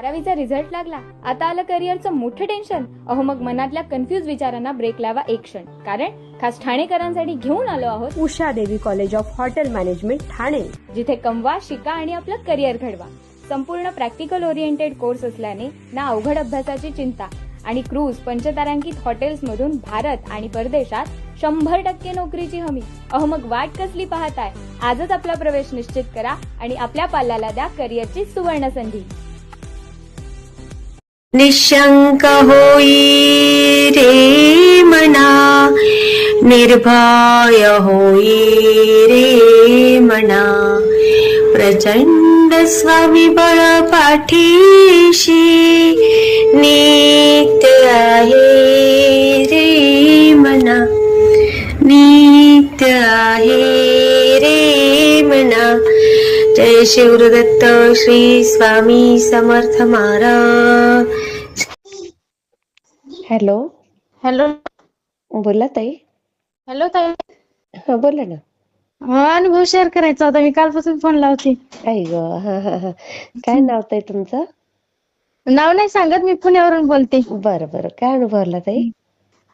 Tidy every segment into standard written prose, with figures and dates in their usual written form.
12वीचा result लागला, आता आलं करिअरचं मोठं टेन्शन. अहो मग मनातल्या कन्फ्युज विचारांना ब्रेक लावा एक क्षण, कारण खास ठाणेकरांसाठी घेऊन आलो आहोत उषा देवी college of hotel management Thane, जिथे कमवा, शिका आणि आपलं करिअर घडवा. संपूर्ण प्रॅक्टिकल ओरिएंटेड कोर्स असल्याने ना अवघड अभ्यासाची चिंता आणि क्रूज पंचतारांकित हॉटेल्समधून भारत आणि परदेशात 100% नोकरीची हमी. अहो मग वाट कसली पाहताय? आजच आपला प्रवेश निश्चित करा आणि आपल्या पाल्याला द्या करिअरची सुवर्ण संधी. निशंक होई रे मना, निर्भय होई रे मना, प्रचंड स्वविबळ पाठीशी नित्य आहे रे मना, नित्य आहे रे मना. जय शिवदत्त श्री स्वामी समर्थ महाराज. Hello hello. बोला ताई. हॅलो ताई. हा बोला ना. अनुभव शेअर करायचा होता, मी कालपासून फोन लावते. आई ग. काय नाव ताई तुमचं? नाव नाही सांगत, मी पुण्यावरून बोलते. बरं बरं. काय अनुभव आला ताई?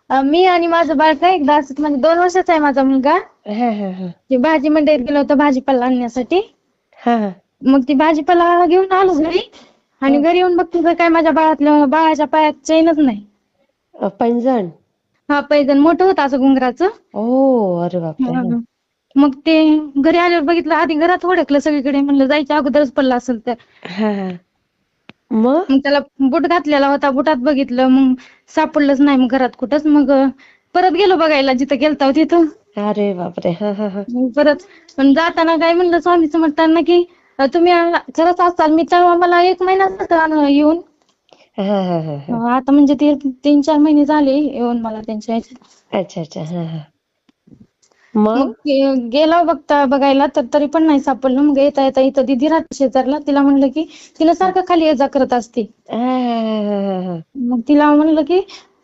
मी आणि माझं बाळ काय एकदा असंच, म्हणजे 2 वर्षाचा आहे माझा मुलगा. ते भाजी मंडईत गेलो होतो भाजीपाला आणण्यासाठी. मग ती भाजीपाला घेऊन आलो घरी आणि घरी येऊन बघतो तर काय माझ्या बाळाच्या पायात चैनच नाही. पैंजण? हा, पैजण मोठं होतं असं घुंगराचं. ओ अरे बापरे. मग ते घरी आल्यावर बघितलं, आधी घरात ओळखलं सगळीकडे, म्हणलं जायच्या अगोदरच पडला असेल तर. मग त्याला बूट घातलेला होता, बुटात बघितलं, मग सापडलंच नाही. मग घरात कुठंच. मग परत गेलो बघायला जिथं गेलता तिथं. अरे बापरे. मग परत पण जाताना काय म्हणलं स्वामी समर्थांना की तुम्ही खरंच असाल. मी तेव्हा मला 1 महिना झाला येऊन. आता म्हणजे ते 3-4 महिने झाले येऊन मला त्यांच्या ह्याच्यात. अच्छा अच्छा. मग गेला बघायला तर तरी पण नाही सापडलं. मग येता येता इथं दिदी राहते शेजारला, तिला म्हणलं की तिला सारखं खाली ये जा करत असते. मग तिला म्हणलं की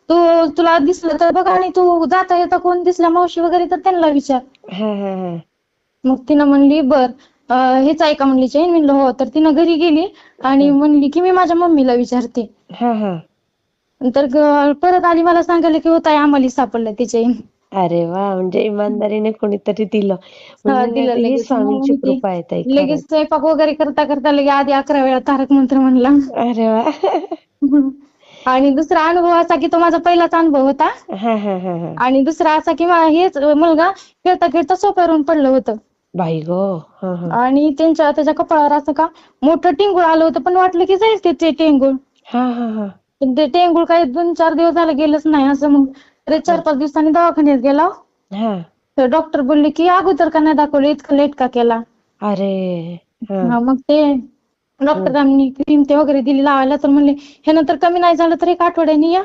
तुला दिसलं तर बघ, आणि तू जाता येता कोण दिसला मावशी वगैरे तर त्यांना विचार. मग तिनं म्हणली बर हेच आहे का म्हणली चैन. म्हणलं हो. तर तिनं घरी गेली आणि म्हणली की मी माझ्या मम्मीला विचारते. तर परत आली मला सांगायला की होत आहे आम्हाला सापडलं ती चैन. अरे वा. म्हणजे इमानदारीने कोणीतरी दिलं. दिलं ही लगेच. स्वामींची कृपा आहे ताई. लगेच स्वयंपाक वगैरे करता करता लगे आधी 11 वेळा तारक मंत्र म्हणला. अरे वा. आणि दुसरा अनुभव असा की तो माझा पहिलाच अनुभव होता. आणि दुसरा असा की हेच मुलगा खेळता खेळता सोफ्यावरून पडलं होतं. बाई गो. आणि त्याच्या कपाळावर असं का मोठं टिंगूळ आलं होतं, पण वाटलं की जाईल ते टिंगूळ. पण ते टिंगूळ काही 2-4 दिवस झाले गेलंच नाही. असं मग 4-5 दिवसांनी दवाखान्यात गेला. तर डॉक्टर बोलले की अगोदर का नाही दाखवलं, इतकं लेट का केला. अरे. मग ते डॉक्टरांनी क्रीम ते वगैरे दिली लावायला. तर म्हणले हे नंतर कमी नाही झालं तर 1 आठवड्याने या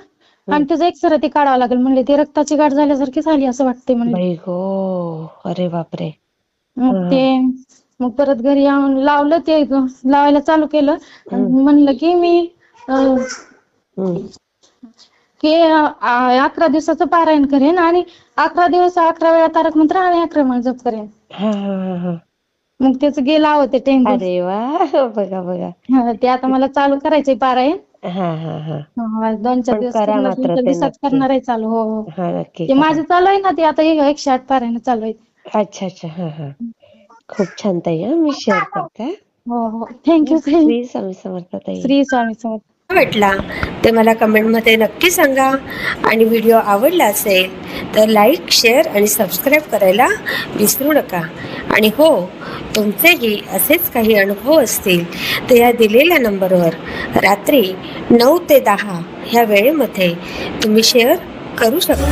आणि त्याचं एक्सरे ते काढावं लागेल. म्हणले ते रक्ताची गाठ झाल्यासारखी झाली असं वाटते म्हणले. बाई गो. अरे बापरे. मग परत घरी येऊन लावलं, ते लावायला चालू केलं. म्हणलं की मी 11 दिवसाचं पारायण करेन आणि 11 दिवस 11 वेळा तारक मंत्र आणि 11 वेळा जप करेन. मग त्याच गेला होते टेंगूळ. अरे वा. बघा. ते आता मला चालू करायचंय पारायण. 2-4 दिवसात करणार आहे चालू. हो नक्की. ते माझं चालू आहे ना, ते आता 108 पारायण चालू आहे. अच्छा अच्छा. खूप छान ताई. मी शेअर करते. हो थँक्यू. श्री स्वामी समर्थ ताई. श्री स्वामी समर्थ. वाटला ते मला कमेंटमध्ये नक्की सांगा. आणि व्हिडिओ आवडला असेल तर लाईक, शेअर आणि सबस्क्राईब करायला विसरू नका. आणि हो, तुमचेही असेच काही अनुभव असतील तर या दिलेल्या नंबरवर रात्री 9 ते 10 ह्या वेळेमध्ये तुम्ही शेअर करू शकता.